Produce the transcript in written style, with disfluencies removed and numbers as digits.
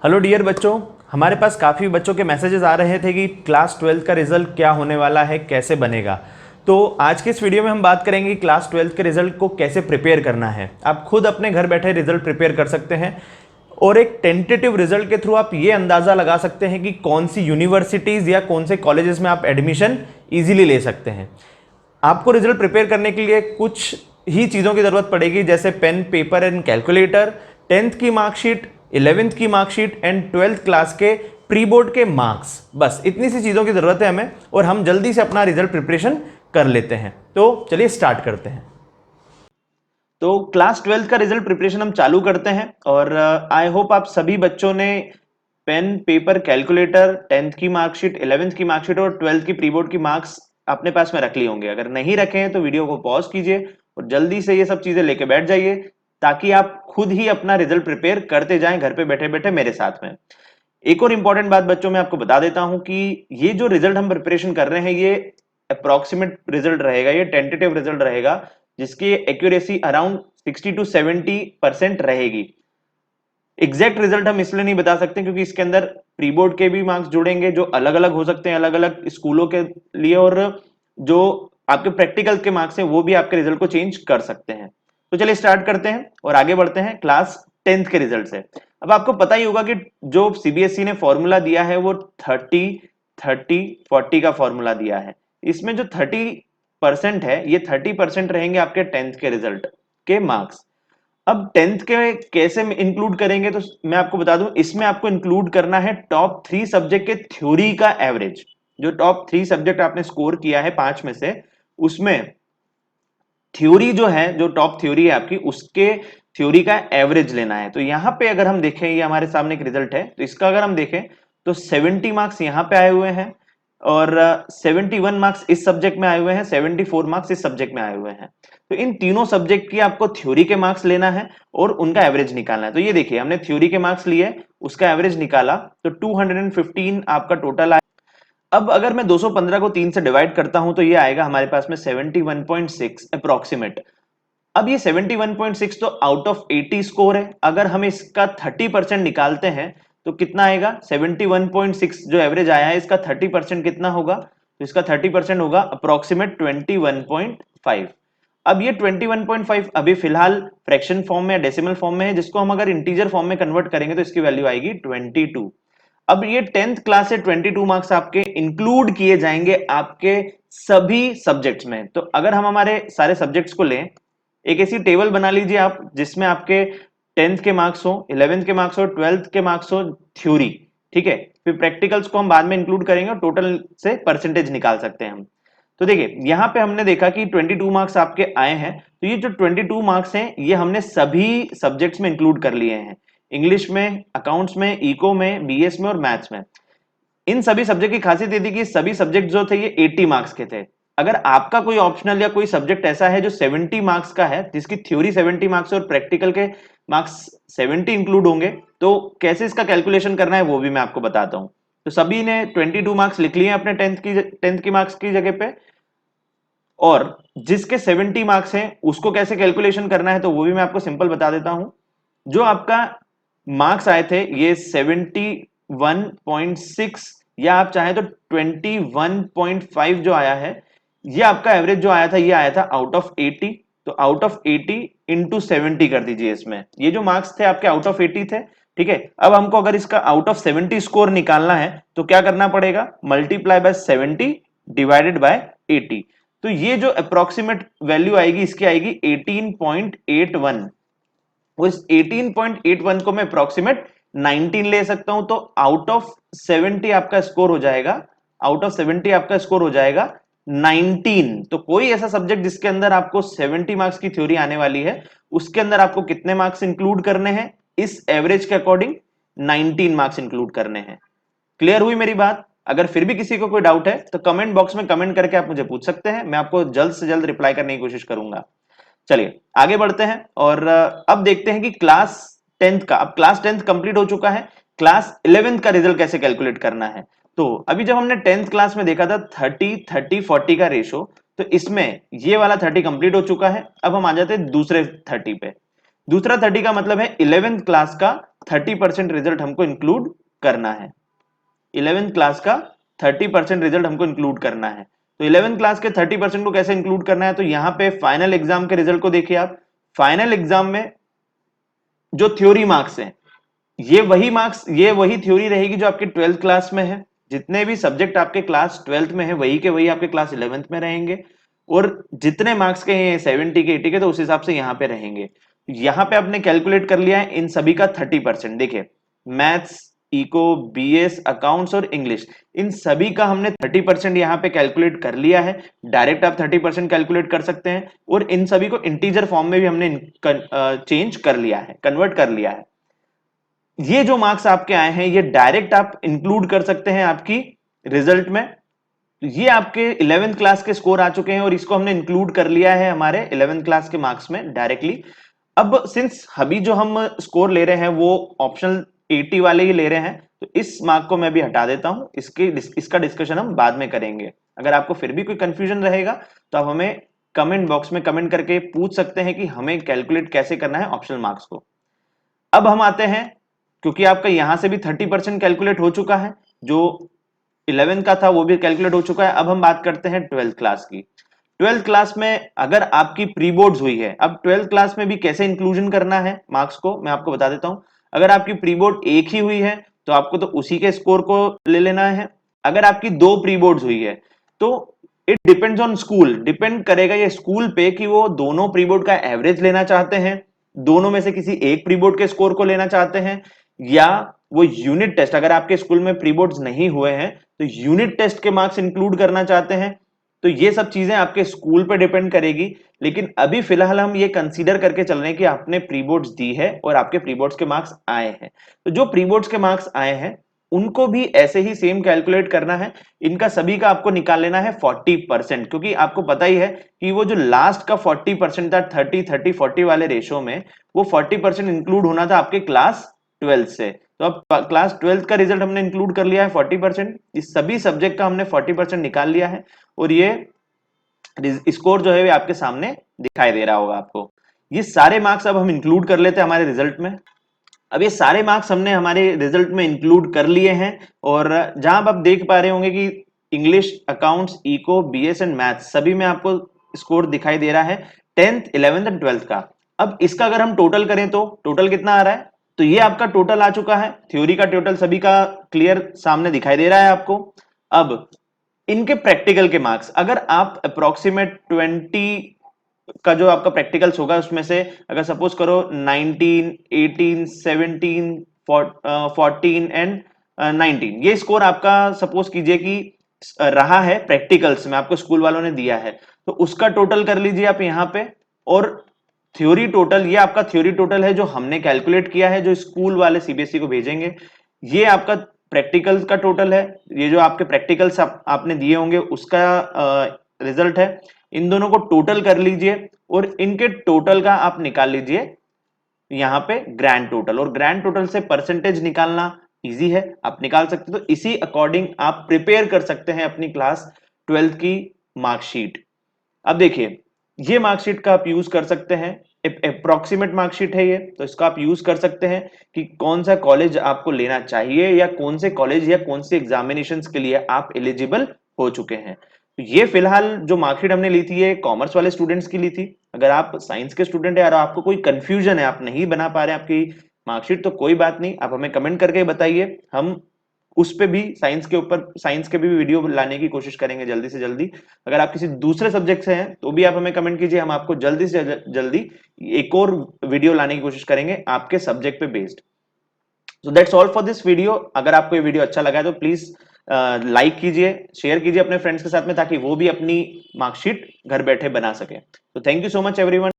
Hello dear बच्चों, हमारे पास काफ़ी बच्चों के मैसेजेस आ रहे थे कि क्लास 12 का रिजल्ट क्या होने वाला है, कैसे बनेगा। तो आज के इस वीडियो में हम बात करेंगे कि क्लास 12 के रिजल्ट को कैसे प्रिपेयर करना है। आप खुद अपने घर बैठे रिजल्ट प्रिपेयर कर सकते हैं और एक टेंटेटिव रिजल्ट के थ्रू आप ये अंदाज़ा लगा सकते हैं कि कौन सी यूनिवर्सिटीज़ या कौन से कॉलेजेस में आप एडमिशन ईजिली ले सकते हैं। आपको रिजल्ट प्रिपेयर करने के लिए कुछ ही चीज़ों की ज़रूरत पड़ेगी, जैसे pen, paper and calculator, 10th की मार्कशीट, 11th की मार्कशीट एंड 12th क्लास के प्री बोर्ड के मार्क्स। बस इतनी सी चीज़ों की ज़रूरत है हमें और हम जल्दी से अपना रिजल्ट प्रिपरेशन कर लेते हैं। तो चलिए स्टार्ट करते हैं। तो क्लास 12th का रिजल्ट प्रिपरेशन हम चालू करते हैं और आई होप आप सभी बच्चों ने पेन, पेपर, कैलकुलेटर, 10th की मार्कशीट, 11th की मार्कशीट और 12th की प्री बोर्ड की मार्क्स अपने पास में रख ली होंगे। अगर नहीं रखे हैं तो वीडियो को पॉज कीजिए और जल्दी से ये सब चीजें लेके बैठ जाइए ताकि आप खुद ही अपना रिजल्ट प्रिपेयर करते जाएं घर पे बैठे बैठे मेरे साथ में। एक और इंपॉर्टेंट बात बच्चों मैं आपको बता देता हूं कि ये जो रिजल्ट हम प्रिपरेशन कर रहे हैं ये अप्रोक्सीमेट रिजल्ट रहेगा, ये टेंटेटिव रिजल्ट रहेगा जिसकी एक्यूरेसी अराउंड 60 to 70% रहेगी। एग्जैक्ट रिजल्ट हम इसलिए नहीं बता सकते क्योंकि इसके अंदर प्री बोर्ड के भी मार्क्स जुड़ेंगे जो अलग अलग हो सकते हैं अलग अलग स्कूलों के लिए, और जो आपके प्रैक्टिकल के मार्क्स हैं वो भी आपके रिजल्ट को चेंज कर सकते हैं। तो चलिए स्टार्ट करते हैं और आगे बढ़ते हैं क्लास 10th के रिजल्ट से। अब आपको पता ही होगा कि जो सीबीएसई ने फॉर्मूला दिया है वो 30-30-40 का फॉर्मूला दिया है। इसमें जो 30% है ये 30% रहेंगे आपके 10th के रिजल्ट के मार्क्स। अब 10th के कैसे इंक्लूड करेंगे तो मैं आपको बता दूं, इसमें आपको इंक्लूड करना है टॉप 3 सब्जेक्ट के थ्योरी का एवरेज। जो टॉप 3 सब्जेक्ट आपने स्कोर किया है 5 में से, उसमें थ्योरी जो है, जो टॉप थ्योरी है आपकी, उसके थ्योरी का एवरेज लेना है। तो यहां पे अगर हम देखें, ये हमारे सामने एक रिजल्ट है, तो इसका अगर हम देखें तो 70 मार्क्स यहां पे आए हुए हैं और 71 मार्क्स इस सब्जेक्ट में आए हुए हैं, 74 मार्क्स इस सब्जेक्ट में आए हुए हैं। तो इन तीनों सब्जेक्ट की आपको थ्योरी के मार्क्स लेना है और उनका एवरेज निकालना है। तो ये देखिए, हमने थ्योरी के मार्क्स लिए, उसका एवरेज निकाला तो 215 आपका टोटल आया। अब अगर मैं 215 को 3 से डिवाइड करता हूं तो ये आएगा हमारे पास में 71.6 अप्रोक्सीमेट। अब ये 71.6 तो आउट ऑफ 80 स्कोर है। अगर हम इसका 30% निकालते हैं तो कितना आएगा? 71.6 जो एवरेज आया है, इसका 30% कितना होगा? तो इसका 30% होगा अप्रोक्सीमेट 21.5। अब ये 21.5 अभी फिलहाल फ्रैक्शन फॉर्म में, डेसिमल फॉर्म में है, जिसको हम अगर इंटीजर फॉर्म में कन्वर्ट करेंगे तो इसकी वैल्यू आएगी 22। अब ये 10th क्लास से 22 मार्क्स आपके इंक्लूड किए जाएंगे आपके सभी सब्जेक्ट्स में। तो अगर हम हमारे सारे सब्जेक्ट्स को लें, एक ऐसी टेबल बना लीजिए आप जिसमें आपके 10th के मार्क्स हो, 11th के मार्क्स हो, 12th के मार्क्स हो, थ्योरी, ठीक है। फिर प्रैक्टिकल्स को हम बाद में इंक्लूड करेंगे और टोटल से परसेंटेज निकाल सकते हैं हम। तो देखिए, यहां पे हमने देखा कि 22 मार्क्स आपके आए हैं, तो ये जो 22 मार्क्स हैं ये हमने सभी सब्जेक्ट्स में इंक्लूड कर लिए हैं। इंग्लिश में, अकाउंट्स में, इको में, बीएस में और मैथ्स में। इन सभी सब्जेक्ट की खासियत ये थी कि सभी सब्जेक्ट जो थे ये 80 मार्क्स के थे। अगर आपका कोई ऑप्शनल या कोई सब्जेक्ट ऐसा है जो 70 मार्क्स का है, जिसकी थ्योरी 70 मार्क्स और प्रैक्टिकल के मार्क्स 70 इंक्लूड होंगे, तो कैसे इसका कैलकुलेशन करना है वो भी मैं आपको बताता हूं। तो सभी ने 22 मार्क्स लिख लिए अपने 10th की मार्क्स की जगह पे, और जिसके 70 मार्क्स हैं उसको कैसे कैलकुलेशन करना है तो वो भी मैं आपको सिंपल बता देता हूं। जो आपका मार्क्स आए थे ये 71.6 या आप चाहें तो 21.5 जो आया है, ये आपका एवरेज जो आया था ये आया था आउट ऑफ 80। तो आउट ऑफ 80 इंटू 70 कर दीजिए इसमें। ये जो मार्क्स थे आपके आउट ऑफ 80 थे, ठीक है। अब हमको अगर इसका आउट ऑफ 70 स्कोर निकालना है तो क्या करना पड़ेगा? Multiply by 70 divided by 80। तो ये जो अप्रोक्सीमेट वैल्यू आएगी इसकी आएगी 18.81। वो इस 18.81 को मैं अप्रोक्सीमेट 19 ले सकता हूं। तो आउट ऑफ 70 आपका स्कोर हो जाएगा, आउट ऑफ 70 आपका स्कोर हो जाएगा 19। तो कोई ऐसा सब्जेक्ट जिसके अंदर आपको 70 मार्क्स की थ्योरी आने वाली है, उसके अंदर आपको कितने मार्क्स इंक्लूड करने हैं? इस एवरेज के अकॉर्डिंग 19 मार्क्स इंक्लूड करने हैं। क्लियर हुई मेरी बात? अगर फिर भी किसी को कोई डाउट है तो कमेंट बॉक्स में कमेंट करके आप मुझे पूछ सकते हैं, मैं आपको जल्द से जल्द रिप्लाई करने की कोशिश करूंगा। चलिए आगे बढ़ते हैं और अब देखते हैं कि क्लास 10th का, अब क्लास 10th कंप्लीट हो चुका है, क्लास 11th का रिजल्ट कैसे कैलकुलेट करना है। तो अभी जब हमने 10th क्लास में देखा था 30-30-40 का रेशो, तो इसमें ये वाला 30 कंप्लीट हो चुका है। अब हम आ जाते हैं दूसरे 30 पे। दूसरा 30 का मतलब है 11th क्लास का 30% रिजल्ट हमको इंक्लूड करना है। 11th क्लास का 30% रिजल्ट हमको इंक्लूड करना है। तो 11th क्लास के 30% को कैसे इंक्लूड करना है, तो यहां पे फाइनल एग्जाम के रिजल्ट को देखिए आप। फाइनल एग्जाम में जो थ्योरी मार्क्स हैं, ये वही थ्योरी रहेगी जो आपके 12th क्लास में है। जितने भी सब्जेक्ट आपके क्लास 12th में है वही के वही आपके क्लास 11th में रहेंगे, और जितने मार्क्स के हैं 70 के 80 के, तो उस हिसाब से यहाँ पे रहेंगे। यहाँ पे आपने कैलकुलेट कर लिया है इन सभी का 30%। देखिए मैथ्स, इको, बीएस, अकाउंट्स और इंग्लिश, इन सभी का हमने 30% यहाँ पे कैलकुलेट कर लिया है। डायरेक्ट आप 30% कैलकुलेट कर सकते हैं, और इन सभी को इंटीजर फॉर्म में भी हमने चेंज कर लिया है, कन्वर्ट कर लिया है। ये जो मार्क्स आपके आए हैं ये डायरेक्ट आप इंक्लूड कर सकते हैं आपकी रिजल्ट में। ये आपके 11th क्लास के स्कोर आ चुके हैं और इसको हमने इंक्लूड कर लिया है हमारे 11th क्लास के मार्क्स में डायरेक्टली। अब सिंस अभी जो हम स्कोर ले रहे हैं वो ऑप्शनल 80 वाले ही ले रहे हैं, तो इस मार्क को मैं भी हटा देता हूं। इसका डिस्कशन हम बाद में करेंगे। अगर आपको फिर भी कोई कंफ्यूजन रहेगा तो आप हमें कमेंट बॉक्स में कमेंट करके पूछ सकते हैं कि हमें कैलकुलेट कैसे करना है ऑप्शनल मार्क्स को। अब हम आते हैं, क्योंकि आपका यहां से भी 30% कैलकुलेट हो चुका है, जो 11 का था वो भी कैलकुलेट हो चुका है। अब हम बात करते हैं 12th क्लास की। 12th क्लास में अगर आपकी प्री बोर्ड्स हुई है, अब 12th क्लास में भी कैसे इंक्लूजन करना है मार्क्स को मैं आपको बता देता हूं। अगर आपकी प्री बोर्ड एक ही हुई है तो आपको तो उसी के स्कोर को ले लेना है। अगर आपकी 2 प्री बोर्ड्स हुई है तो it depends on school, depend करेगा ये स्कूल पे कि वो दोनों प्री बोर्ड का एवरेज लेना चाहते हैं, दोनों में से किसी एक प्री बोर्ड के स्कोर को लेना चाहते हैं, या वो यूनिट टेस्ट, अगर आपके स्कूल में प्री बोर्ड्स नहीं हुए हैं तो यूनिट टेस्ट के मार्क्स इंक्लूड करना चाहते हैं। तो ये सब चीजें आपके स्कूल पे डिपेंड करेगी। लेकिन अभी फिलहाल हम ये कंसीडर करके चल रहे हैं कि आपने प्री बोर्ड्स दी है और आपके प्री बोर्ड्स के मार्क्स आए हैं, तो जो प्री बोर्ड्स के मार्क्स आए हैं उनको भी ऐसे ही सेम कैलकुलेट करना है। इनका सभी का आपको निकाल लेना है 40%, क्योंकि आपको पता ही है कि वो जो लास्ट का 40% था 30-30-40 वाले रेशो में, वो 40% इंक्लूड होना था आपके क्लास 12 से। तो अब क्लास 12 का रिजल्ट हमने इंक्लूड कर लिया है 40%, इस सभी सब्जेक्ट का हमने 40% निकाल लिया है, और ये स्कोर जो है आपके सामने दिखाई दे रहा होगा आपको। ये सारे मार्क्स अब हम इंक्लूड कर लेते हैं हमारे रिजल्ट में। अब ये सारे मार्क्स हमने हमारे रिजल्ट में इंक्लूड कर लिए हैं, और जहां आप देख पा रहे होंगे कि English, accounts, eco, BS and maths सभी में आपको स्कोर दिखाई दे रहा है 10th, 11th एंड 12th का। अब इसका अगर हम टोटल करें तो टोटल कितना आ रहा है, तो ये आपका टोटल आ चुका है। थ्योरी का टोटल सभी का क्लियर सामने दिखाई दे रहा है आपको। अब इनके प्रैक्टिकल के मार्क्स अगर आप अप्रोक्सीमेट 20 का जो आपका प्रैक्टिकल्स होगा उसमें से अगर सपोज करो 19, 18, 17, 14 एंड 19, ये स्कोर आपका सपोज कीजिए कि रहा है प्रैक्टिकल्स में, आपको स्कूल वालों ने दिया है, तो उसका टोटल कर लीजिए आप यहाँ पे। और थ्योरी टोटल, ये आपका थ्योरी टोटल है जो हमने कैलकुलेट किया है, जो स्कूल वाले सीबीएसई को भेजेंगे। ये आपका प्रैक्टिकल्स का टोटल है, ये जो आपके प्रैक्टिकल्स आपने दिए होंगे उसका रिजल्ट है। इन दोनों को टोटल कर लीजिए और इनके टोटल का आप निकाल लीजिए यहाँ पे ग्रैंड टोटल, और ग्रैंड टोटल से परसेंटेज निकालना इजी है, आप निकाल सकते हो। तो इसी अकॉर्डिंग आप प्रिपेयर कर सकते हैं अपनी क्लास 12th की मार्कशीट। अब देखिए ये मार्कशीट का आप यूज कर सकते हैं, अप्रोक्सीमेट मार्कशीट है ये, तो इसका आप यूज कर सकते हैं कि कौन सा कॉलेज आपको लेना चाहिए या कौन से कॉलेज या कौन से एग्जामिनेशंस के लिए आप एलिजिबल हो चुके हैं। तो ये फिलहाल जो मार्कशीट हमने ली थी ये कॉमर्स वाले स्टूडेंट्स की ली थी। अगर आप साइंस के स्टूडेंट है और आपको कोई कंफ्यूजन है, आप नहीं बना पा रहे हैं आपकी मार्कशीट, तो कोई बात नहीं, आप हमें कमेंट करके बताइए, हम उस पे भी साइंस के ऊपर, साइंस के भी वीडियो लाने की कोशिश करेंगे जल्दी से जल्दी। अगर आप किसी दूसरे सब्जेक्ट से हैं तो भी आप हमें कमेंट कीजिए, हम आपको जल्दी से जल्दी एक और वीडियो लाने की कोशिश करेंगे आपके सब्जेक्ट पे based. So that's all for this video. अगर आपको ये वीडियो अच्छा लगा है तो प्लीज लाइक कीजिए, शेयर कीजिए अपने फ्रेंड्स के साथ में, ताकि वो भी अपनी मार्कशीट घर बैठे बना सके। तो thank you so much everyone.